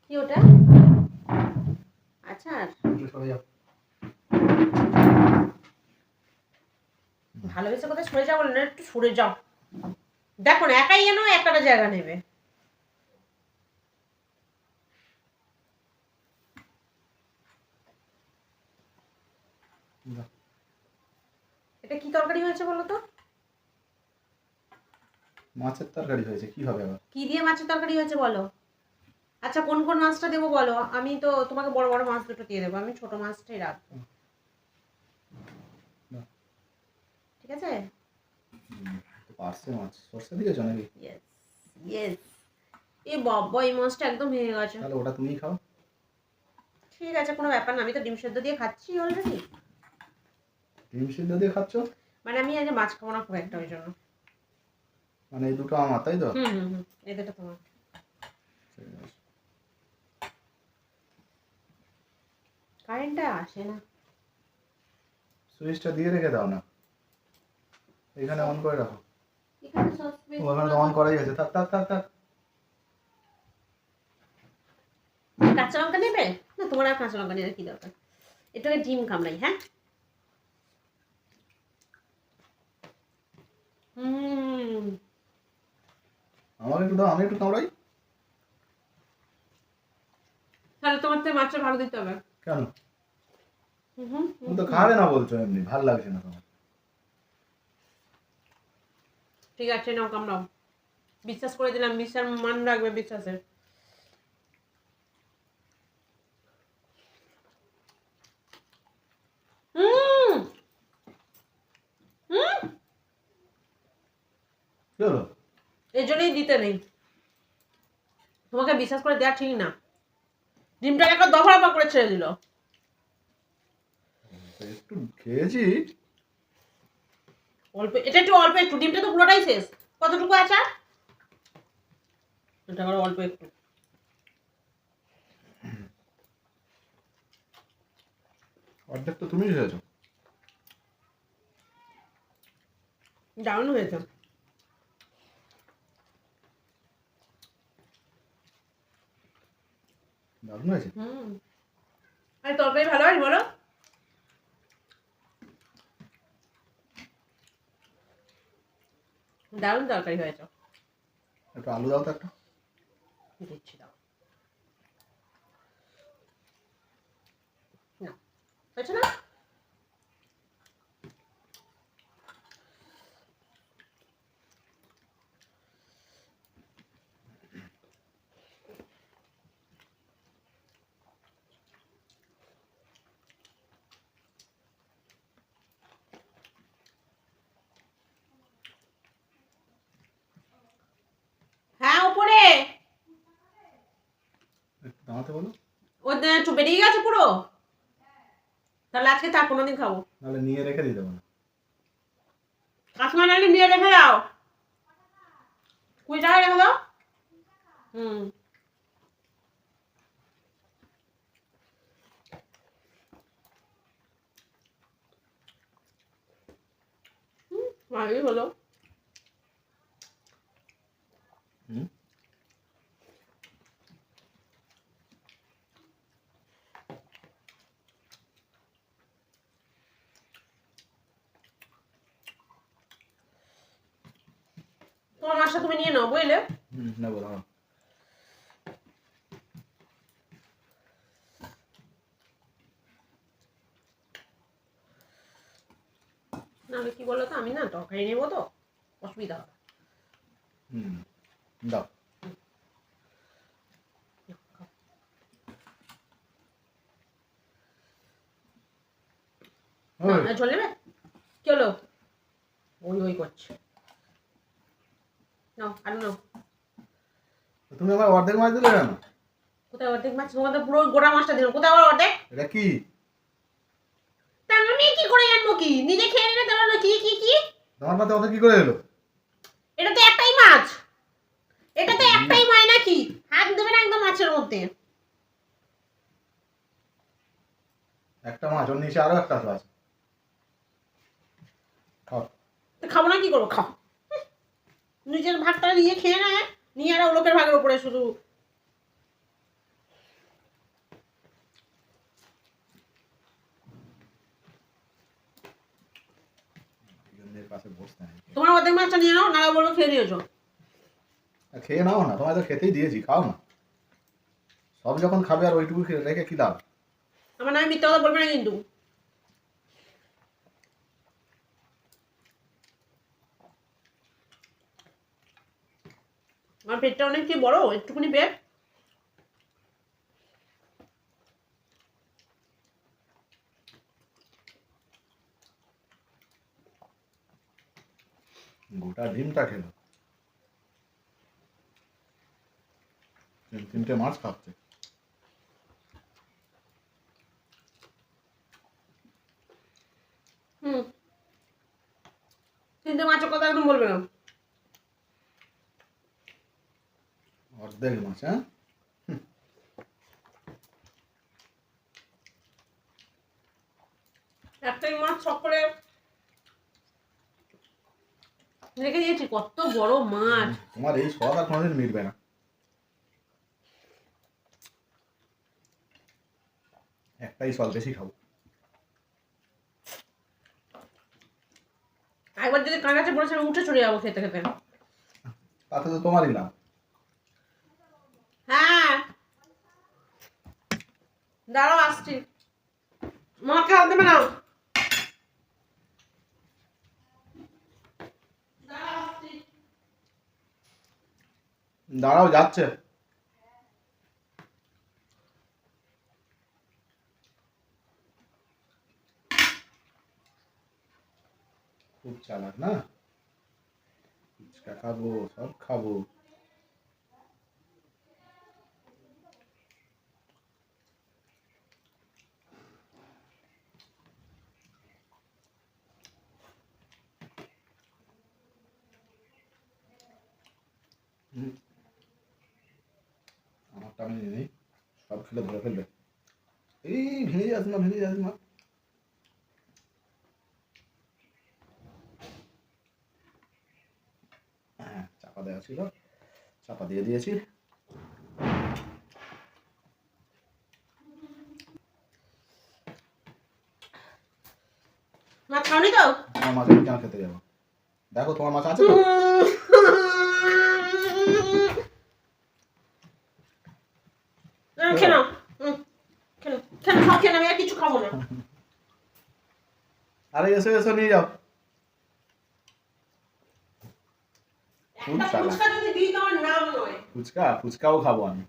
কি ওটা? আচ্ছা ভালোবেসে কোথায় সরে যাও না, একটু সরে যাও। দেখো না একাই যেন একটা জায়গা নেবে। এটা কি তরকারি হয়েছে বলো তো? মাছের তরকারি হয়েছে। কি হবে আবার? কি দিয়ে মাছের তরকারি হয়েছে বলো? আচ্ছা কোন কোন মাছটা দেবো বলো? আমি তো তোমাকে বড় বড় মাছ দুটো দিয়ে দেবো, আমি ছোট মাছটাই রাখবো। ঠিক আছে? পার্সে মাছ সরষে দিয়েছো নাকি? Yes yes. এ বাবা এই মাছটা একদম ভেঙে গেছে। তাহলে ওটা তুমিই খাও। ঠিক আছে কোনো ব্যাপার না, আমি তো ডিম সেদ্ধ দিয়ে খাচ্ছি অলরেডি। ডিম সিদ্ধ দিয়ে খাচ্ছ? মানে আমি আজ মাছ খাবো না খুব একটা, ওই জন্য। মানে এই দুটো আমার, তাই তো? হুম এই দুটো তোমার। কারেন্টটা আসে না। সুইচটা দিয়ে রেখে দাও না, এখানে অন করে রাখো। এখানে সসপেন ওখানে তো অন করাই আছে। থাক থাক থাক থাক। কাঁচা লঙ্কা নেবে না? তোমার আর কাঁচা লঙ্কা নেওয়ার কি দরকার? এটাকে ডিম কামড়াই। হ্যাঁ আমাকে একটু দাও, আমি একটু কামড়াই। তাহলে তোমার তো মাছটা ভালো দিতে হবে। কেন? তুমি তো খাবে না বলছো, এমনি ভালো লাগছে না তোমার। ঠিক আছে নাও কামড়াও, বিশ্বাস করে দিলাম, বিশ্বাস মান রাখবে বিশ্বাসের। কি হলো? এই জন্যই দিতে নেই, তোমাকে বিশ্বাস করে দেওয়া ঠিক না। ডিমটা একটা দফা করে ছেড়ে দিল। একটু খেয়েছি অল্প, এটা একটু অল্প একটু, ডিমটা তো পুরোটাই শেষ। কতটুকু আচার? এটা আবার অল্প একটু। অর্ধেক তো তুমি খেয়েছো। দারুণ হয়েছে। দারুণ হয়েছে। আর তরকারি ভালো হয় বলো? দারুণ তরকারি হয়েছে। একটু আলু দাও তো একটা। দিচ্ছি দাও। না হয়েছে না? হ্যাঁ উপরে। একটু দাঁড়াতে বলো। ও একটু বেরিয়ে গেছে পুরো। তাহলে আজকে থাক, কোনোদিন খাবো। নাহলে নিয়ে রেখে দিতে পারো। কাকিমা নাহলে নিয়ে রেখে দাও, 20 টাকা রেখে দাও। ভালোই হলো। তোমার মাছটা তুমি নিয়ে নাও বুঝলে। নেবো দাঁড়াও। নাহলে কি বলো তো, আমি না তরকারি নেবো তো অসুবিধা হবে। দাও। ঝোল নেবে? কি হলো? ওই ওই করছে। নাও আলু নাও। তুমি আমার অর্ধেক মাছ দিলে কেন? কোথায় অর্ধেক মাছ? তোমাদের পুরো গোটা মাছটা দিলাম, কোথায় আবার অর্ধেক? এটা কি? তা আমি কি করে জানবো? কি নিজে খেয়ে নিলে তাহলে কি কি কি? তোমার পাতে অত কি করে এলো? এটা তো একটাই মাছ, এটা তো একটাই মাছ নাকি? হাত দেবে না একদম মাছের মধ্যে। একটা মাছ, ওর নিচে আরো একটা তো আছে। খাও। খাবো না কি করবো? খাও। নিজের ভাগটা নিয়ে খেয়ে নেয়, নিয়ে আর লোকের ভাগের উপরে শুধু এদের পাশে বসতে নেই। তোমার অর্ধেক মাছটা নিয়ে নাও, নাহলে বলবো খেয়ে নিয়েছো। খেয়ে নাও না, তোমায় তো খেতেই দিয়েছি, খাও না। সব যখন খাবে আর ওইটুকু রেখে কি লাভ? আমার নামে মিথ্যা কথা বলবে না কিন্তু। আমার পেটটা অনেক কি বড়, একটুখানি পেট। গোটা ডিমটা খেলো, তিনটে মাছ খাচ্ছে। হুম, তিনটে মাছের কথা একদম বলবে না। অর্ধেক মাছ, হ্যাঁ। একটাই মাছ শখ করে রেখে দিয়েছি, কত বড় মাছ। তোমার এই স্বাদ আর কোনোদিন মিটবে না। একটাই স্বাদ, বেশি খাবো। একবার যদি কার কাছে বলেছে আমি উঠে চলে যাবো খেতে খেতে। তাতে তো তোমারই লাভ। হ্যাঁ, দাঁড়াও আসছি। মাকে হাত দেবে না। দাঁড়াও, যাচ্ছে। খুব চালাক না, ফুচকা খাবো, সব খাবো। আমারটা আমি নিয়ে নিই, সব খেলে ধরে ফেলবে। এই ভেঙে যাস না, ভেঙে যাস না। হ্যাঁ, চাপা দেওয়া ছিল, চাপা দিয়ে দিয়েছি। মাছ খাওনি তো? তোমার মাছ আমি কেন খেতে যাবো? দেখো তোমার মাছ আছে তো। খেয়ে নাও, খেয়ে নাও, খেয়ে নাও, সব খেয়ে নাও, আমি আর কিছু খাবো না। আরে এসো এসো, নিয়ে যাও। একটা ফুচকা যদি দিই তো আমার নাম নয়। ফুচকাও খাবো আমি।